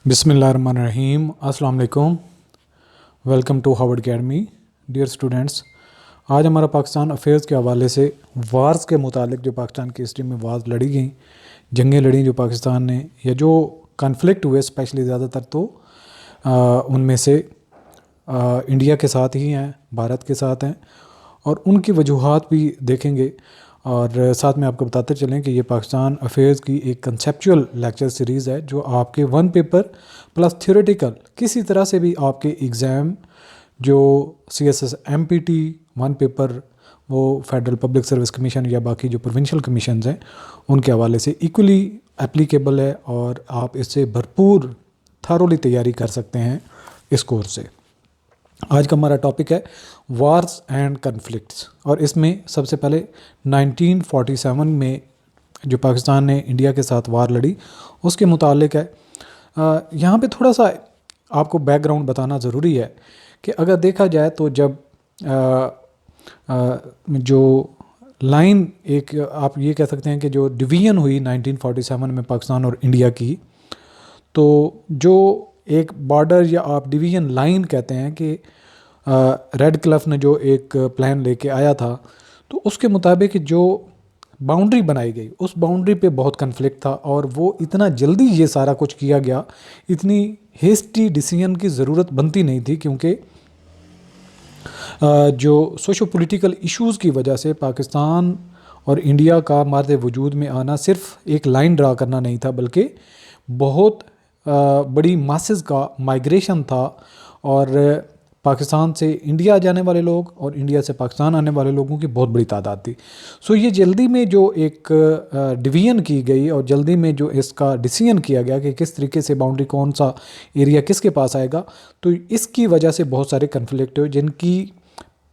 बिस्मिल्लाहिर्रहमानिर्रहीम। अस्सलाम वालेकुम। Welcome to Harvard academy. Dear students, आज हमारा पाकिस्तान अफेयर्स के हवाले से वार्स के मुतालिक जो पाकिस्तान की हिस्ट्री में वार्स लड़ी गई, जंगें लड़ी जो पाकिस्तान ने, या जो कॉन्फ्लिक्ट हुए स्पेशली ज़्यादातर तो उनमें से इंडिया के साथ ही हैं, भारत के साथ हैं, और उनकी वजूहात भी देखेंगे। और साथ में आपको बताते चलें कि ये पाकिस्तान अफेयर्स की एक कंसेप्चुअल लेक्चर सीरीज़ है जो आपके वन पेपर प्लस थ्योरेटिकल किसी तरह से भी आपके एग्ज़ाम जो CSS MPT वन पेपर, वो फेडरल पब्लिक सर्विस कमीशन या बाकी जो प्रोविंशियल कमीशंस हैं उनके हवाले से इक्वली एप्लीकेबल है, और आप इससे भरपूर थारोली तैयारी कर सकते हैं इस कोर्स से। आज का हमारा टॉपिक है वार्स एंड कन्फ्लिक्ट्स, और इसमें सबसे पहले 1947 में जो पाकिस्तान ने इंडिया के साथ वार लड़ी उसके मुतालिक है। यहाँ पे थोड़ा सा आपको बैकग्राउंड बताना ज़रूरी है कि अगर देखा जाए तो जब जो लाइन एक आप ये कह सकते हैं कि जो डिवीज़न हुई 1947 में पाकिस्तान और इंडिया की, तो जो एक बॉर्डर या आप डिवीज़न लाइन कहते हैं कि रेड क्लिफ ने जो एक प्लान लेके आया था, तो उसके मुताबिक जो बाउंड्री बनाई गई उस बाउंड्री पे बहुत कन्फ्लिक्ट था, और वो इतना जल्दी ये सारा कुछ किया गया, इतनी हेस्टी डिसीजन की ज़रूरत बनती नहीं थी, क्योंकि जो सोशो पॉलिटिकल इश्यूज़ की वजह से पाकिस्तान और इंडिया का मारते वजूद में आना सिर्फ एक लाइन ड्रा करना नहीं था, बल्कि बहुत बड़ी मासेस का माइग्रेशन था, और पाकिस्तान से इंडिया जाने वाले लोग और इंडिया से पाकिस्तान आने वाले लोगों की बहुत बड़ी तादाद थी। सो ये जल्दी में जो एक डिवीज़न की गई और जल्दी में जो इसका डिसीजन किया गया कि किस तरीके से बाउंड्री, कौन सा एरिया किसके पास आएगा, तो इसकी वजह से बहुत सारे कन्फ्लिक्ट हुए जिनकी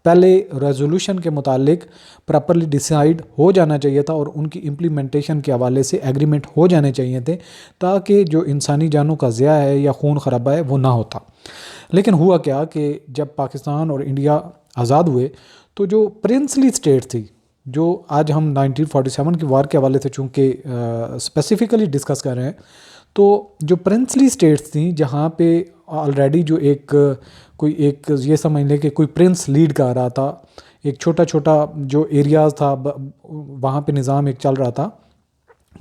पहले रेजोल्यूशन के मुतालिक प्रॉपरली डिसाइड हो जाना चाहिए था, और उनकी इम्प्लीमेंटेशन के हवाले से एग्रीमेंट हो जाने चाहिए थे, ताकि जो इंसानी जानों का ज़िया है या खून खराबा है वो ना होता। लेकिन हुआ क्या कि जब पाकिस्तान और इंडिया आज़ाद हुए तो जो प्रिंसली स्टेट थी, जो आज हम 1947 की वार के हवाले से चूँकि स्पेसिफ़िकली डिस्कस कर रहे हैं, तो जो प्रिंसली स्टेट्स थी जहाँ पे ऑलरेडी जो कोई एक ये समझ लें कि कोई प्रिंस लीड कर रहा था, एक छोटा छोटा जो एरियाज़ था वहाँ पे निज़ाम एक चल रहा था,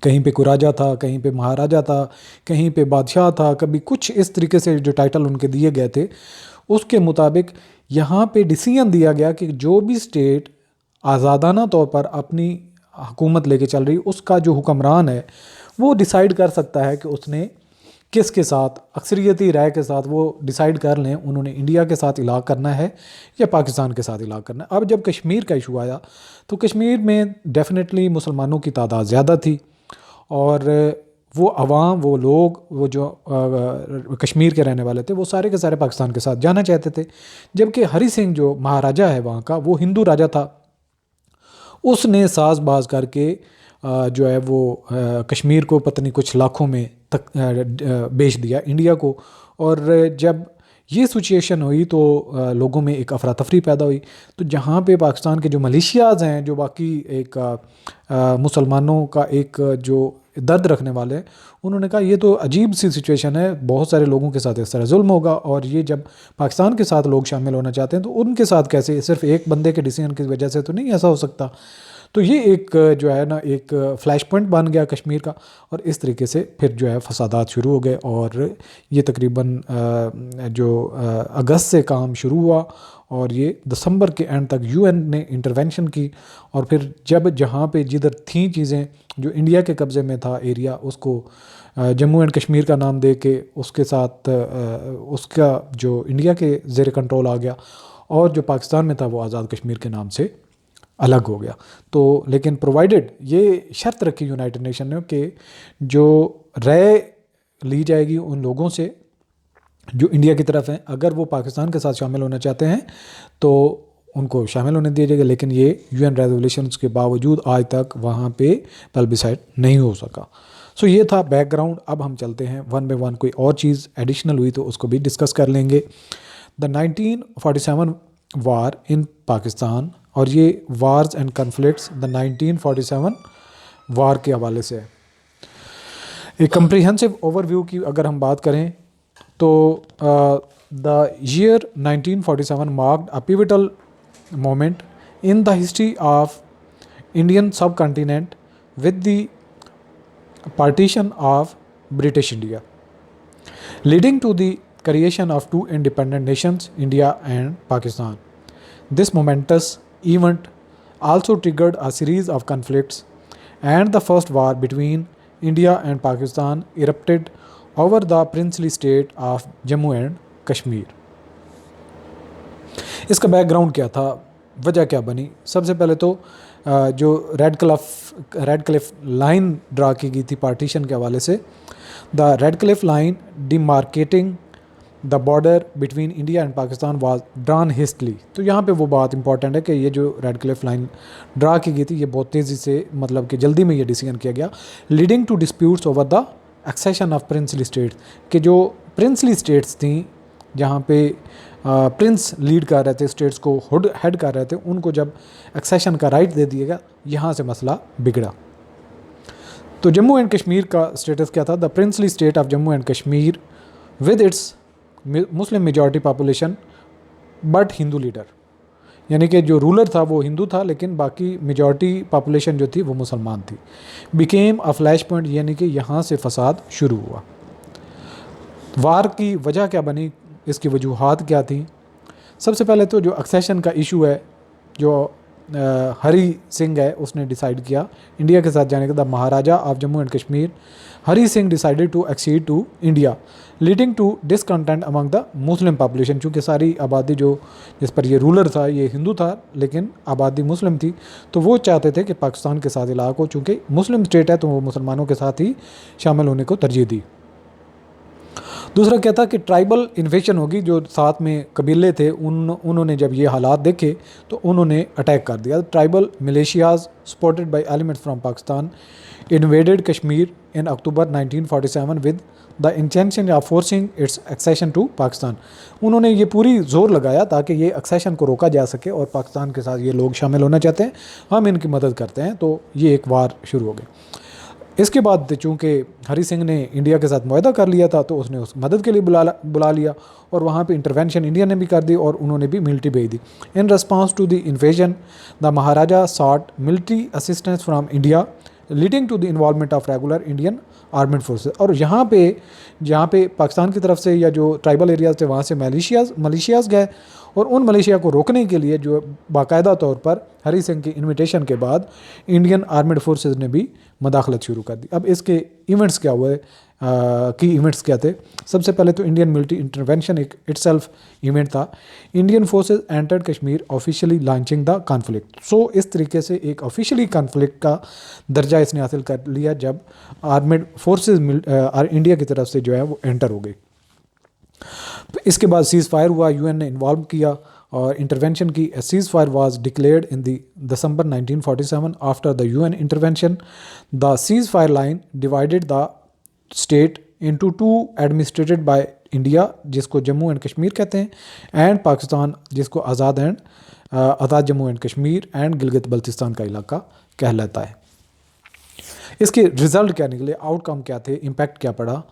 कहीं पे कोई राजा था, कहीं पे महाराजा था, कहीं पे बादशाह था, कभी कुछ इस तरीके से जो टाइटल उनके दिए गए थे, उसके मुताबिक यहाँ पे डिसीजन दिया गया कि जो भी स्टेट आज़ादाना तौर पर अपनी हुकूमत लेके चल रही, उसका जो हुक्मरान है वो डिसाइड कर सकता है कि उसने किसके साथ अक्सरियती राय के साथ वो डिसाइड कर लें उन्होंने इंडिया के साथ इलाक़ करना है या पाकिस्तान के साथ इलाक़ करना है। अब जब कश्मीर का इशू आया तो कश्मीर में डेफिनेटली मुसलमानों की तादाद ज़्यादा थी, और वो अवाम, वो लोग, वो जो कश्मीर के रहने वाले थे, वो सारे के सारे पाकिस्तान के साथ जाना चाहते थे। जबकि हरी सिंह जो महाराजा है वहाँ का, वो हिंदू राजा था, उसने साज़बाज करके जो है वो कश्मीर को पता नहीं कुछ लाखों में तक बेच दिया इंडिया को। और जब ये सिचुएशन हुई तो लोगों में एक अफरा तफरी पैदा हुई। तो जहाँ पे पाकिस्तान के जो मलेशियाज़ हैं, जो बाकी एक मुसलमानों का एक जो दर्द रखने वाले हैं, उन्होंने कहा ये तो अजीब सी सिचुएशन है, बहुत सारे लोगों के साथ इस तरह जुल्म होगा, और ये जब पाकिस्तान के साथ लोग शामिल होना चाहते हैं तो उनके साथ कैसे, सिर्फ एक बंदे के डिसीजन की वजह से तो नहीं ऐसा हो सकता। तो ये एक जो है ना एक फ्लैश पॉइंट बन गया कश्मीर का, और इस तरीके से फिर जो है फसादात शुरू हो गए, और ये तकरीबन जो अगस्त से काम शुरू हुआ, और ये दिसंबर के एंड तक UN ने इंटरवेंशन की, और फिर जब जहाँ पे जिधर थी चीज़ें, जो इंडिया के कब्ज़े में था एरिया, उसको जम्मू एंड कश्मीर का नाम दे के उसके साथ उसका जो इंडिया के ज़ेर कंट्रोल आ गया, और जो पाकिस्तान में था वो आज़ाद कश्मीर के नाम से अलग हो गया। तो लेकिन प्रोवाइडेड ये शर्त रखी यूनाइटेड नेशन ने कि जो राय ली जाएगी उन लोगों से जो इंडिया की तरफ हैं, अगर वो पाकिस्तान के साथ शामिल होना चाहते हैं तो उनको शामिल होने दिया जाएगा, लेकिन ये UN रेजोल्यूशंस के बावजूद आज तक वहाँ पे प्लेबिसाइड नहीं हो सका। सो ये था बैकग्राउंड। अब हम चलते हैं वन बाय वन, कोई और चीज़ एडिशनल हुई तो उसको भी डिस्कस कर लेंगे। द 1947 वार इन पाकिस्तान, और ये वार्स एंड कन्फ्लिक्ट्स द 1947 वार के हवाले से है। एक कंप्रिहेंसिव ओवरव्यू की अगर हम बात करें तो the year 1947 marked a pivotal moment in the history of Indian subcontinent with the partition of British India, leading to the creation of two independent nations, India and Pakistan. This momentous event also triggered a series of conflicts, and the first war between India and Pakistan erupted over the princely state of Jammu and Kashmir. इसका background क्या था, वजह क्या बनी? सबसे पहले तो जो रेड क्लिफ लाइन ड्रा की गई थी पार्टीशन के हवाले से, the red Cliff line demarcating the border between India and Pakistan was drawn hastily. तो यहाँ पे वो बात इंपॉर्टेंट है कि ये जो रेड क्लिफ लाइन ड्रा की गई थी ये बहुत तेज़ी से, मतलब कि जल्दी में ये डिसीजन किया गया, leading to disputes over the accession of princely states, कि जो प्रिंसली स्टेट्स थी जहाँ पे प्रिंस लीड कर रहे थे, स्टेट्स को हेड कर रहे थे, उनको जब एक्सेशन का राइट दे दिया गया, यहाँ से मसला बिगड़ा। तो जम्मू एंड कश्मीर का स्टेटस क्या था? The princely state of Jammu and Kashmir with its Muslim majority population but Hindu leader, यानी कि जो रूलर था वो हिंदू था लेकिन बाकी मेजॉरिटी पॉपुलेशन जो थी वो मुसलमान थी, बिकेम अ फ्लैश पॉइंट, यानी कि यहाँ से फसाद शुरू हुआ। वार की वजह क्या बनी, इसकी वजूहात क्या थी? सबसे पहले तो जो एक्सेशन का इशू है, जो हरी सिंह है उसने डिसाइड किया इंडिया के साथ जाने का। The maharaja of Jammu and Kashmir Hari Singh decided to accede to India, leading to discontent among the Muslim population. चूँकि सारी आबादी जो जिस पर ये रूलर था ये हिंदू था लेकिन आबादी मुस्लिम थी, तो वो चाहते थे कि पाकिस्तान के साथ इलाक़ हो, चूँकि मुस्लिम स्टेट है तो वो मुसलमानों के साथ ही शामिल होने को तरजीह दी। दूसरा क्या था कि ट्राइबल इन्वेशन होगी, जो साथ में कबीले थे उन्होंने जब ये हालात देखे तो उन्होंने अटैक कर दिया। Tribal militias supported by elements from Pakistan invaded Kashmir in October 1947 with the intention of forcing its accession to Pakistan. उन्होंने ये पूरी जोर लगाया ताकि ये एक्सेशन को रोका जा सके और पाकिस्तान के साथ ये लोग शामिल होना चाहते हैं, हम इनकी मदद करते हैं, तो ये एक वार शुरू हो गई। इसके बाद चूँकि हरी सिंह ने इंडिया के साथ मुआहदा कर लिया था तो उसने उस मदद के लिए बुला लिया और वहाँ पे इंटरवेंशन इंडिया ने भी कर दी और उन्होंने भी मिलिट्री भेज दी। In response to the invasion the maharaja sought military assistance from India, leading to the involvement of regular Indian armed forces. और जहाँ पे पाकिस्तान की तरफ से या जो ट्राइबल एरियाज थे वहाँ से मलेशियाज़ गए और उन मलेशिया को रोकने के लिए जो बाकायदा तौर पर हरी सिंह की इन्विटेशन के बाद इंडियन आर्मेड फोर्सेस ने भी मदाखलत शुरू कर दी। अब इसके इवेंट्स क्या हुए, की इवेंट्स क्या थे? सबसे पहले तो इंडियन मिलिट्री इंटरवेंशन एक इटसेल्फ इवेंट था। Indian forces entered Kashmir officially launching the conflict. So इस तरीके से एक ऑफिशियली कॉन्फ्लिक्ट का दर्जा इसने हासिल कर लिया जब आर्मेड फोर्सेस इंडिया की तरफ से जो है वो एंटर हो गई। इसके बाद सीज़ फायर हुआ, यूएन ने इन्वॉल्व किया और इंटरवेंशन की। Seize fire was declared in December 1947 after the UN intervention. The cease fire line divided the state into two administrated by India, जिसको जम्मू एंड कश्मीर कहते हैं, एंड पाकिस्तान जिसको आज़ाद जम्मू एंड कश्मीर एंड गिलगित बल्तिस्तान का इलाका कहलाता है। इसके रिज़ल्ट क्या निकले, आउटकम क्या थे, इम्पैक्ट क्या पड़ा?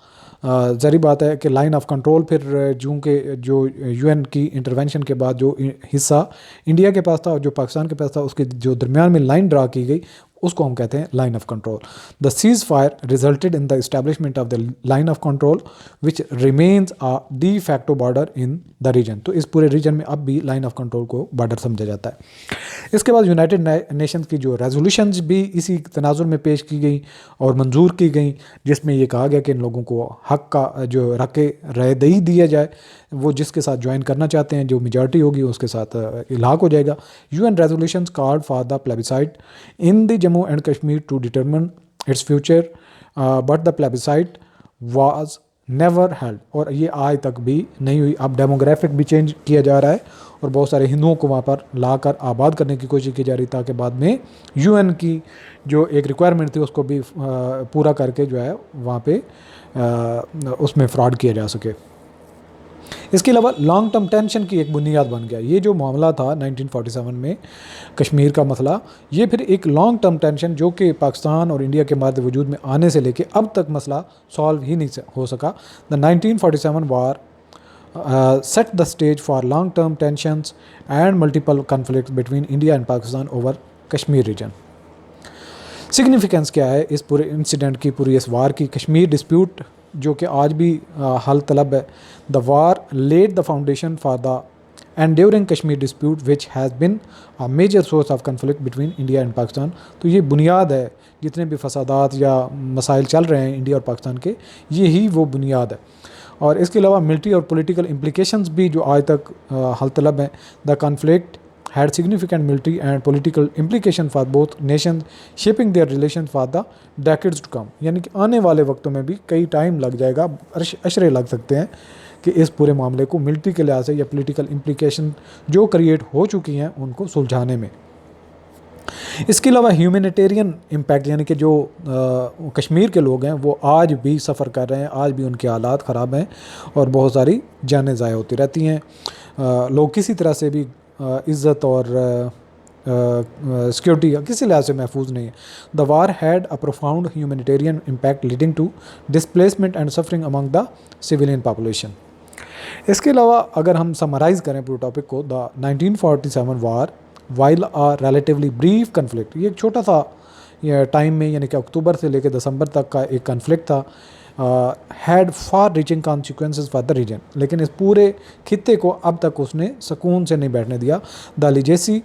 ज़ाहिर बात है कि लाइन ऑफ कंट्रोल फिर जो यूएन की इंटरवेंशन के बाद जो हिस्सा इंडिया के पास था और जो पाकिस्तान के पास था उसके जो दरमियान में लाइन ड्रा की गई उसको हम कहते हैं line of control. The cease fire resulted in the establishment of the line of control which remains a de facto border in the region. तो इस पूरे रीजन में अब भी लाइन ऑफ कंट्रोल को बॉर्डर समझा जाता है। इसके बाद यूनाइटेड नेशंस की जो रेजोल्यूशंस भी इसी तनाजुर में पेश की गई और मंजूर की गई, जिसमें ये कहा गया कि इन लोगों को हक का जो रायदही दिया जाए, वो जिसके साथ ज्वाइन करना चाहते हैं जो मेजॉरिटी होगी उसके साथ इलाक़ हो जाएगा। UN resolutions called for the plebiscite in the Jammu and Kashmir to determine its future but the plebiscite was never held, और ये आज तक भी नहीं हुई। अब डेमोग्राफिक भी चेंज किया जा रहा है और बहुत सारे हिंदुओं को वहाँ पर लाकर आबाद करने की कोशिश की जा रही ताकि बाद में यूएन की जो एक रिक्वायरमेंट थी उसको भी पूरा करके जो है वहाँ पे उसमें फ्रॉड किया जा सके। इसके अलावा लॉन्ग टर्म टेंशन की एक बुनियाद बन गया। ये जो मामला था 1947 में कश्मीर का मसला, ये फिर एक लॉन्ग टर्म टेंशन जो कि पाकिस्तान और इंडिया के मार्द वजूद में आने से लेके अब तक मसला सॉल्व ही नहीं हो सका। The 1947 war set the stage for long-term tensions and multiple conflicts between India and Pakistan over Kashmir region. Significance क्या है इस पूरे इंसिडेंट की, पूरी इस वार की? कश्मीर डिस्प्यूट जो कि आज भी हल तलब है। The war led the foundation for the enduring Kashmir dispute which has been a major source of conflict between India and Pakistan. तो ये बुनियाद है, जितने भी फसादात या मसाइल चल रहे हैं इंडिया और पाकिस्तान के, यही वो बुनियाद है। और इसके अलावा मिलिट्री और पॉलिटिकल इम्प्लिकेशंस भी जो आज तक हल तलब हैं। The conflict had significant military and political implication for both nation, shaping their relation for the decades to come. यानी कि आने वाले वक्तों में भी कई टाइम लग जाएगा, अशरे लग सकते हैं कि इस पूरे मामले को मिलिट्री के लिहाज से या पॉलिटिकल इम्प्लिकेशन जो क्रिएट हो चुकी हैं उनको सुलझाने में। इसके अलावा ह्यूमैनिटेरियन इम्पैक्ट, यानी कि जो कश्मीर के लोग हैं वो आज भी सफ़र कर रहे हैं, आज भी उनके हालात ख़राब हैं और बहुत सारी जानें ज़ाया होती रहती हैं। लोग किसी तरह से भी इज़्ज़त और सिक्योरिटी का किसी लिहाज से महफूज नहीं है। The war had a profound humanitarian impact leading to displacement and suffering among the civilian population. इसके अलावा अगर हम समराइज़ करें पूरे टॉपिक को, the 1947 war while a relatively brief conflict, ये एक छोटा सा टाइम में, यानी कि अक्टूबर से लेकर दिसंबर तक का एक कन्फ्लिक्ट था, had far reaching consequences for the region. लेकिन इस पूरे खित्ते को अब तक उसने सुकून से नहीं बैठने दिया। The legacy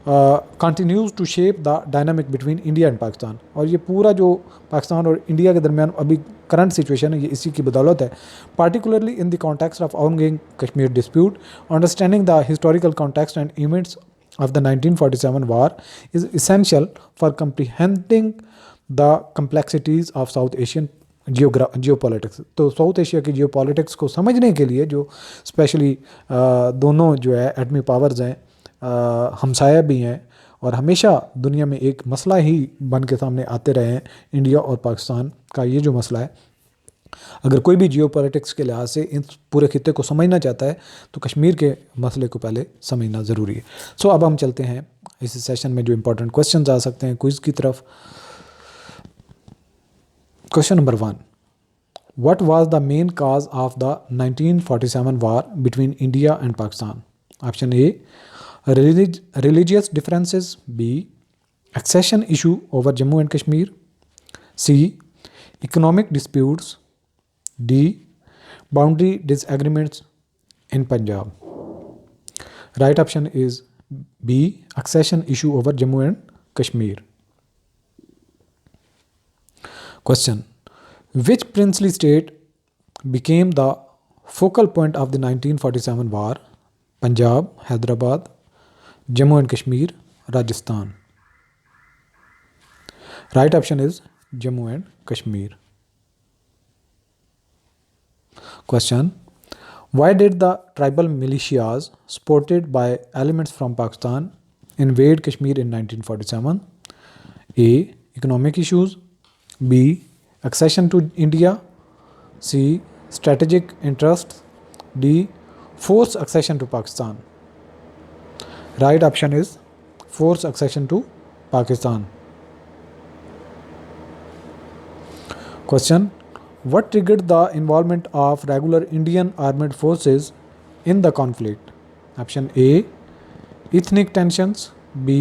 continues to shape the dynamic between India and Pakistan. और ये पूरा जो पाकिस्तान और इंडिया के दरमियान अभी करंट सिचुएशन है, ये इसी की बदौलत है। Particularly in the context of ongoing Kashmir dispute, understanding the historical context and events of the 1947 war is essential for comprehending the complexities of South Asian geopolitics। तो साउथ एशिया की जियोपॉलिटिक्स को समझने के लिए, जो स्पेशली दोनों जो है एटमी पावर्स हैं, हमसाया भी हैं और हमेशा दुनिया में एक मसला ही बन के सामने आते रहे हैं, इंडिया और पाकिस्तान का ये जो मसला है। अगर कोई भी जियोपॉलिटिक्स के लिहाज से इन पूरे खित्ते को समझना चाहता है तो कश्मीर के मसले को पहले समझना ज़रूरी है। सो अब हम चलते हैं इस सेशन में जो इंपॉर्टेंट क्वेश्चंस आ सकते हैं क्विज़ की तरफ। Question number 1, what was the main cause of the 1947 war between India and Pakistan? Option A, religious differences, B, accession issue over Jammu and Kashmir, C, economic disputes, D, boundary disagreements in Punjab. Right option is B, accession issue over Jammu and Kashmir. Question, which princely state became the focal point of the 1947 war? Punjab, Hyderabad, Jammu and Kashmir, Rajasthan. Right option is Jammu and Kashmir. Question, why did the tribal militias supported by elements from Pakistan invade Kashmir in 1947? A, economic issues, B, accession to India, C, strategic interests, D, forced accession to Pakistan. Right option is forced accession to Pakistan. Question, what triggered the involvement of regular Indian armed forces in the conflict? Option A, ethnic tensions, B,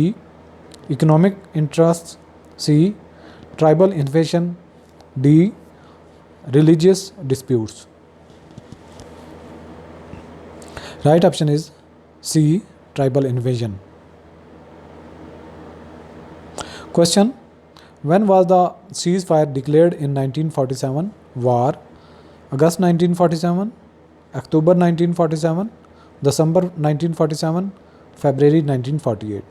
economic interests, C, tribal invasion, D, religious disputes. Right option is C, tribal invasion. Question, when was the ceasefire declared in 1947 war? August 1947, October 1947, December 1947, February 1948.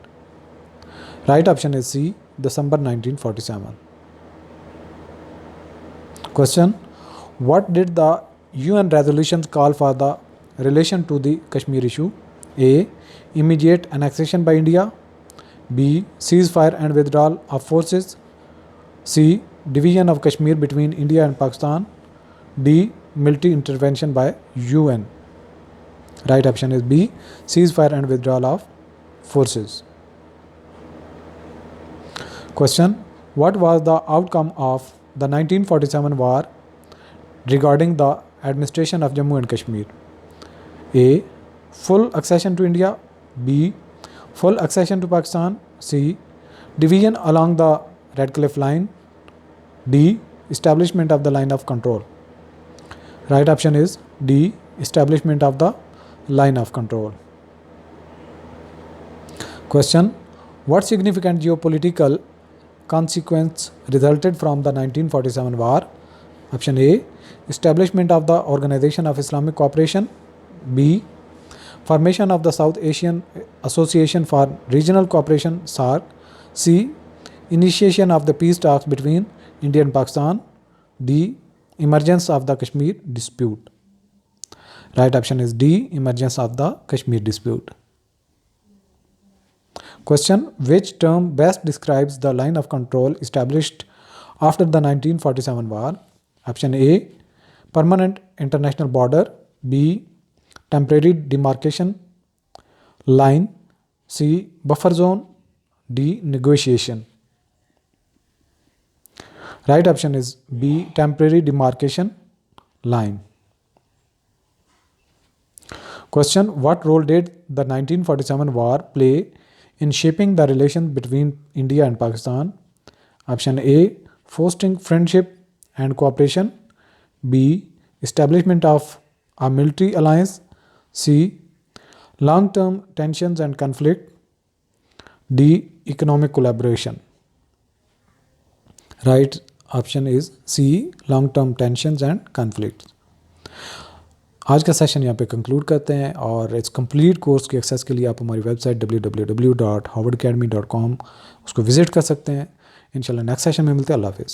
Right option is C, December 1947. Question, what did the UN resolutions call for the relation to the Kashmir issue? A, immediate annexation by India, B, ceasefire and withdrawal of forces, C, division of Kashmir between India and Pakistan, D, military intervention by UN. Right option is B, ceasefire and withdrawal of forces. Question, what was the outcome of the 1947 war regarding the administration of Jammu and Kashmir? A, full accession to India. B, full accession to Pakistan. C, division along the Red Cliff Line. D, establishment of the line of control. Right option is D, establishment of the line of control. Question, what significant geopolitical consequence resulted from the 1947 war? Option A, establishment of the Organization of Islamic Cooperation. B, formation of the South Asian Association for Regional Cooperation SAARC. C, initiation of the peace talks between India and Pakistan. D, emergence of the Kashmir dispute. Right option is D, emergence of the Kashmir dispute. Question, which term best describes the line of control established after the 1947 war? Option A, permanent international border. B, temporary demarcation line. C, buffer zone. D, negotiation. Right option is B, temporary demarcation line. Question, what role did the 1947 war play in shaping the relations between India and Pakistan? Option A, fostering friendship and cooperation. B, establishment of a military alliance. C, long-term tensions and conflict. D, economic collaboration. Right option is C, long-term tensions and conflicts. आज का session यहाँ पे conclude करते हैं और इस complete course की access के लिए आप हमारी वेबसाइट www.howardacademy.com उसको विजिट कर सकते हैं। इंशाल्लाह नेक्स्ट सेशन में मिलते हैं। अल्लाह हाफिज़।